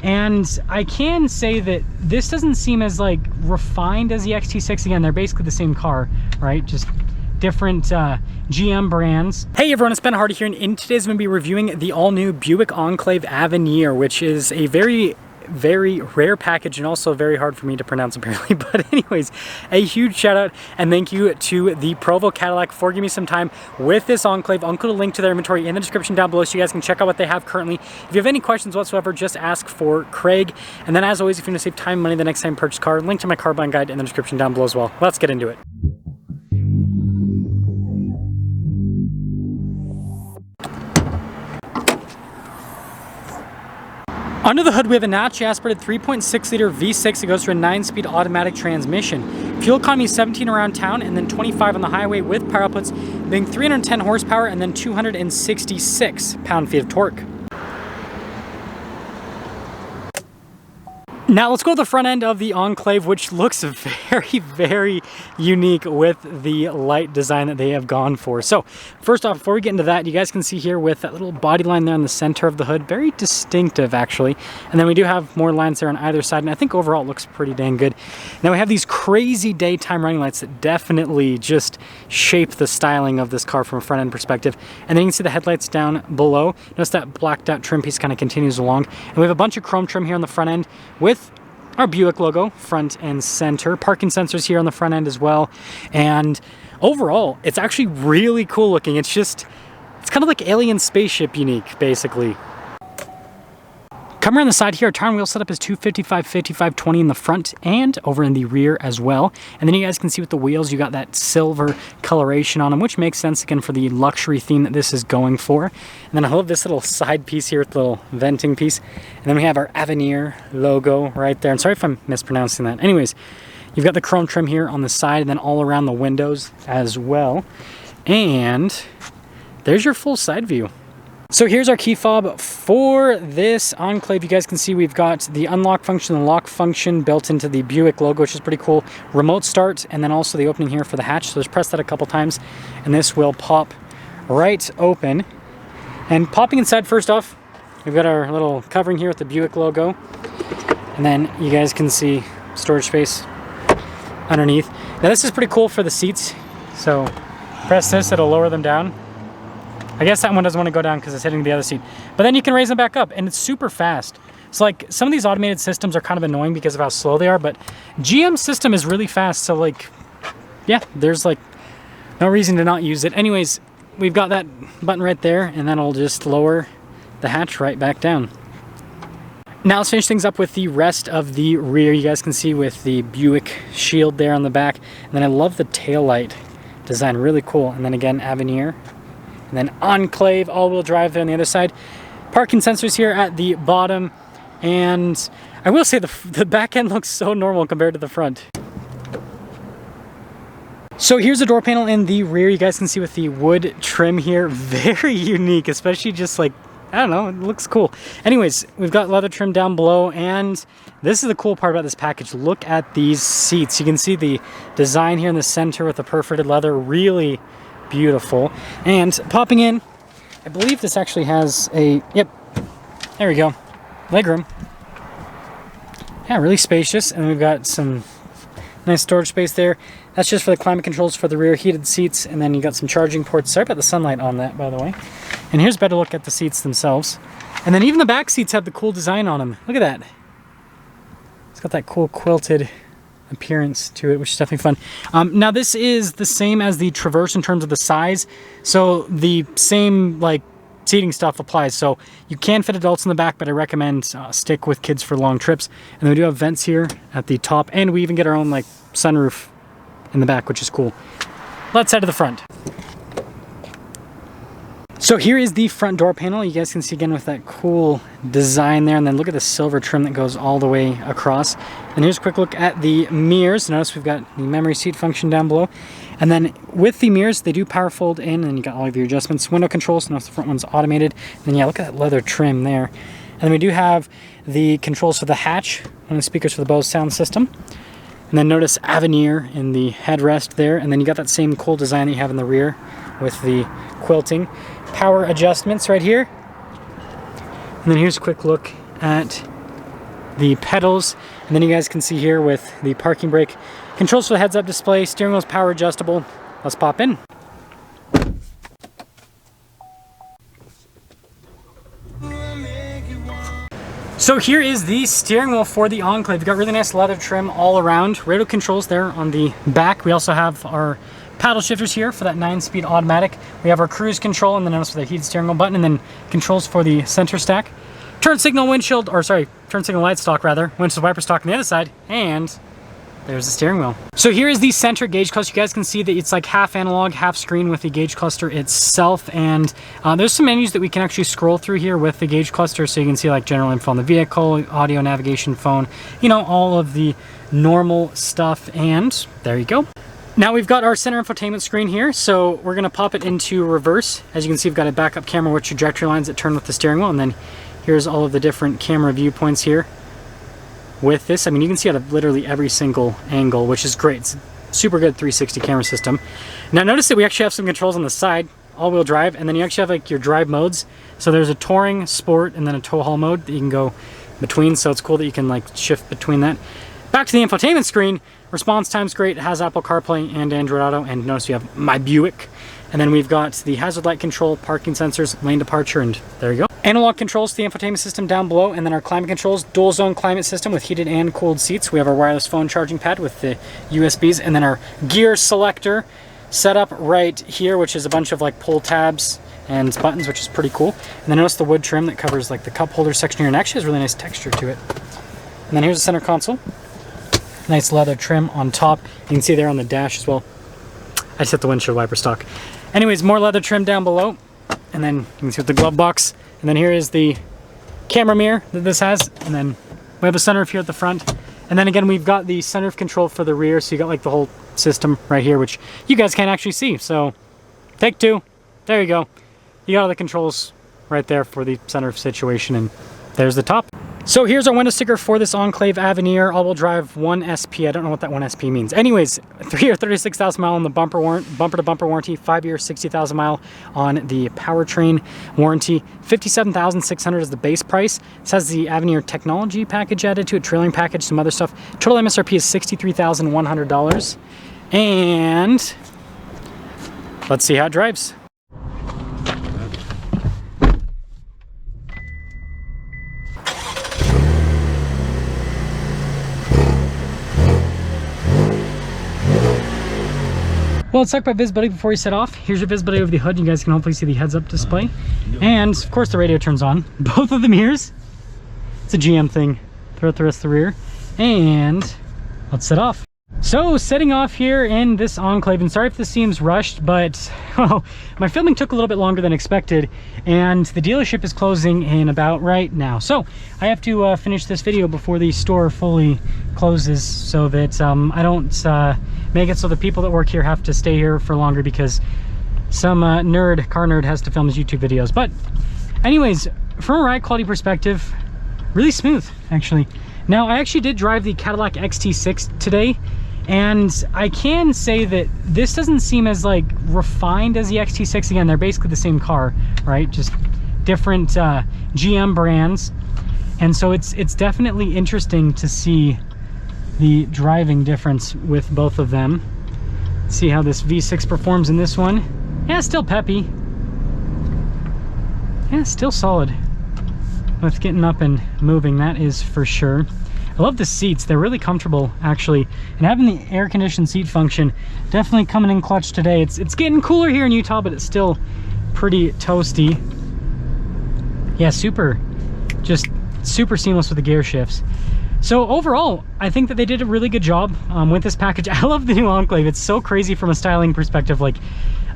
And I can say that this doesn't seem as like refined as the XT6. Again, they're basically the same car, right? Just different GM brands. Hey everyone, it's Ben Hardy here, and in today's I'm going to be reviewing the all-new Buick Enclave Avenir, which is a very rare package and also very hard for me to pronounce apparently. But anyways, a huge shout out and thank you to the Provo Cadillac for giving me some time with this Enclave. I'll include a link to their inventory in the description down below so you guys can check out what they have currently. If you have any questions whatsoever, just ask for Craig. And then as always, if you want to save time and money the next time you purchase a car, link to my car buying guide in the description down below as well. Let's get into it. Under the hood, we have a naturally aspirated 3.6 liter V6 that goes through a 9-speed automatic transmission. Fuel economy is 17 around town and then 25 on the highway, with power outputs being 310 horsepower and then 266 pound-feet of torque. Now let's go to the front end of the Enclave, which looks very unique with the light design that they have gone for. So first off, before we get into that, you guys can see here with that little body line there in the center of the hood, very distinctive actually. And then we do have more lines there on either side, and I think overall it looks pretty dang good. Now we have these crazy daytime running lights that definitely just shape the styling of this car from a front end perspective. And then you can see the headlights down below. Notice that blacked out trim piece kind of continues along. And we have a bunch of chrome trim here on the front end with our Buick logo front and center, parking sensors here on the front end as well. And overall, it's actually really cool looking. It's kind of like alien spaceship unique, basically. Coming around the side here, our tire and wheel setup is 255, 55, 20 in the front and over in the rear as well. And then you guys can see with the wheels, you got that silver coloration on them, which makes sense again for the luxury theme that this is going for. And then I love this little side piece here with the little venting piece. And then we have our Avenir logo right there. And sorry if I'm mispronouncing that. Anyways, you've got the chrome trim here on the side and then all around the windows as well. And there's your full side view. So here's our key fob for this Enclave. You guys can see we've got the unlock function and lock function built into the Buick logo, which is pretty cool. Remote start, and then also the opening here for the hatch. So just press that a couple times and this will pop right open. And popping inside, first off, we've got our little covering here with the Buick logo. And then you guys can see storage space underneath. Now this is pretty cool for the seats. So press this, it'll lower them down. I guess that one doesn't want to go down because it's hitting the other seat. But then you can raise them back up, and it's super fast. So like some of these automated systems are kind of annoying because of how slow they are, but GM's system is really fast. So like, yeah, there's like no reason to not use it. Anyways, we've got that button right there, and then I'll just lower the hatch right back down. Now let's finish things up with the rest of the rear. You guys can see with the Buick shield there on the back. And then I love the taillight design, really cool. And then again, Avenir. And then Enclave all-wheel drive there on the other side. Parking sensors here at the bottom. And I will say the back end looks so normal compared to the front. So here's the door panel in the rear. You guys can see with the wood trim here. Very unique, especially just like, I don't know, it looks cool. Anyways, we've got leather trim down below, and this is the cool part about this package. Look at these seats. You can see the design here in the center with the perforated leather. Really beautiful. And popping in, I believe this actually has a, yep, there we go, legroom. Yeah, really spacious. And we've got some nice storage space there. That's just for the climate controls for the rear, heated seats, and then you got some charging ports. Sorry about the sunlight on that, by the way. And here's a better look at the seats themselves. And then even the back seats have the cool design on them. Look at that. It's got that cool quilted appearance to it, which is definitely fun. Now this is the same as the Traverse in terms of the size, so the same like seating stuff applies. So you can fit adults in the back, but I recommend stick with kids for long trips. And then we do have vents here at the top, and we even get our own like sunroof in the back, which is cool. Let's head to the front. So here is the front door panel. You guys can see again with that cool design there, and then look at the silver trim that goes all the way across. And here's a quick look at the mirrors. Notice we've got the memory seat function down below. And then with the mirrors, they do power fold in, and you got all of your adjustments. Window controls, notice the front one's automated. And then yeah, look at that leather trim there. And then we do have the controls for the hatch, and the speakers for the Bose sound system. And then notice Avenir in the headrest there, and then you got that same cool design that you have in the rear with the quilting. Power adjustments right here. And then here's a quick look at the pedals, and then you guys can see here with the parking brake, controls for the heads-up display, steering wheel's power adjustable. Let's pop in. So here is the steering wheel for the Enclave. We've got really nice leather trim all around. Radio controls there on the back. We also have our paddle shifters here for that 9-speed automatic. We have our cruise control, and then notice with the heated steering wheel button, and then controls for the center stack. Turn signal windshield, or sorry, turn signal light stalk rather. Windshield wiper stalk on the other side, and there's the steering wheel. So here is the center gauge cluster. You guys can see that it's like half analog, half screen with the gauge cluster itself. And there's some menus that we can actually scroll through here with the gauge cluster. So you can see like general info on the vehicle, audio, navigation, phone, you know, all of the normal stuff. And there you go. Now we've got our center infotainment screen here. So we're gonna pop it into reverse. As you can see, we've got a backup camera with trajectory lines that turn with the steering wheel. And then here's all of the different camera viewpoints here. With this, I mean, you can see out of literally every single angle, which is great. It's a super good 360 camera system. Now notice that we actually have some controls on the side, all-wheel drive, and then you actually have like your drive modes. So there's a touring, sport, and then a tow haul mode that you can go between. So it's cool that you can like shift between that. Back to the infotainment screen, response time's great. It has Apple CarPlay and Android Auto, and notice you have My Buick. And then we've got the hazard light control, parking sensors, lane departure, and there you go. Analog controls to the infotainment system down below, and then our climate controls, dual zone climate system with heated and cooled seats. We have our wireless phone charging pad with the USBs, and then our gear selector set up right here, which is a bunch of like pull tabs and buttons, which is pretty cool. And then notice the wood trim that covers like the cup holder section here, and actually has really nice texture to it. And then here's the center console. Nice leather trim on top. You can see there on the dash as well. I just hit the windshield wiper stock. Anyways, more leather trim down below, and then you can see with the glove box. And then here is the camera mirror that this has, and then we have a sunroof here at the front. And then again, we've got the sunroof control for the rear, so you got like the whole system right here, which you guys can't actually see. So take two, there you go. You got all the controls right there for the sunroof situation, and there's the top. So here's our window sticker for this Enclave Avenir all-wheel drive 1SP. I don't know what that 1SP means. Anyways, 3-year, 36,000 mile on the bumper-to-bumper warranty, 5-year, 60,000 mile on the powertrain warranty, 57,600 is the base price. This has the Avenir technology package added to it, trailing package, some other stuff. Total MSRP is $63,100. And let's see how it drives. Well, let's talk about visibility before we set off. Here's your visibility over the hood. You guys can hopefully see the heads-up display. And, of course, the radio turns on. Both of the mirrors. It's a GM thing throughout the rest of the rear. And let's set off. So, setting off here in this Enclave, and sorry if this seems rushed, but well, my filming took a little bit longer than expected, and the dealership is closing in about right now. So, I have to finish this video before the store fully closes so that I don't make it so the people that work here have to stay here for longer because some car nerd has to film his YouTube videos. But anyways, from a ride quality perspective, really smooth, actually. Now, I actually did drive the Cadillac XT6 today, and I can say that this doesn't seem as like refined as the XT6. Again, they're basically the same car, right? Just different GM brands. And so it's definitely interesting to see the driving difference with both of them. See how this V6 performs in this one. Yeah, still peppy. Yeah, still solid with getting up and moving, that is for sure. I love the seats. They're really comfortable, actually. And having the air-conditioned seat function definitely coming in clutch today. It's getting cooler here in Utah, but it's still pretty toasty. Yeah, just super seamless with the gear shifts. So overall, I think that they did a really good job with this package. I love the new Enclave. It's so crazy from a styling perspective. Like,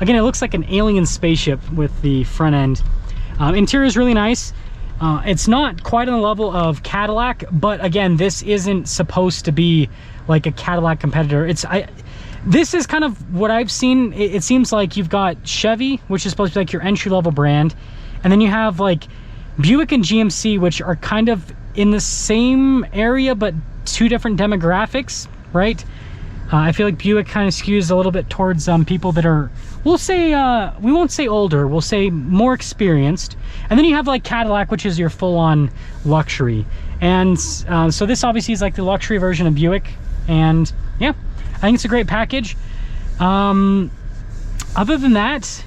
again, it looks like an alien spaceship with the front end. Interior is really nice. It's not quite on the level of Cadillac, but again, this isn't supposed to be like a Cadillac competitor. This is kind of what I've seen. It seems like you've got Chevy, which is supposed to be like your entry-level brand, and then you have like Buick and GMC, which are kind of in the same area, but two different demographics, right? I feel like Buick kind of skews a little bit towards people that are, we'll say, we won't say older, we'll say more experienced. And then you have like Cadillac, which is your full-on luxury. And so this obviously is like the luxury version of Buick. And yeah, I think it's a great package. Other than that,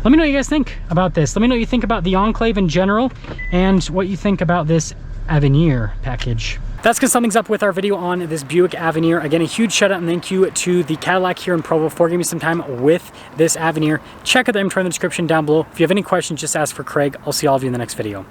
let me know what you guys think about this. Let me know what you think about the Enclave in general and what you think about this Avenir package. That's gonna sum things up with our video on this Buick Avenir. Again, a huge shout out and thank you to the Cadillac here in Provo for giving me some time with this Avenir. Check out the inventory in the description down below. If you have any questions, just ask for Craig. I'll see all of you in the next video.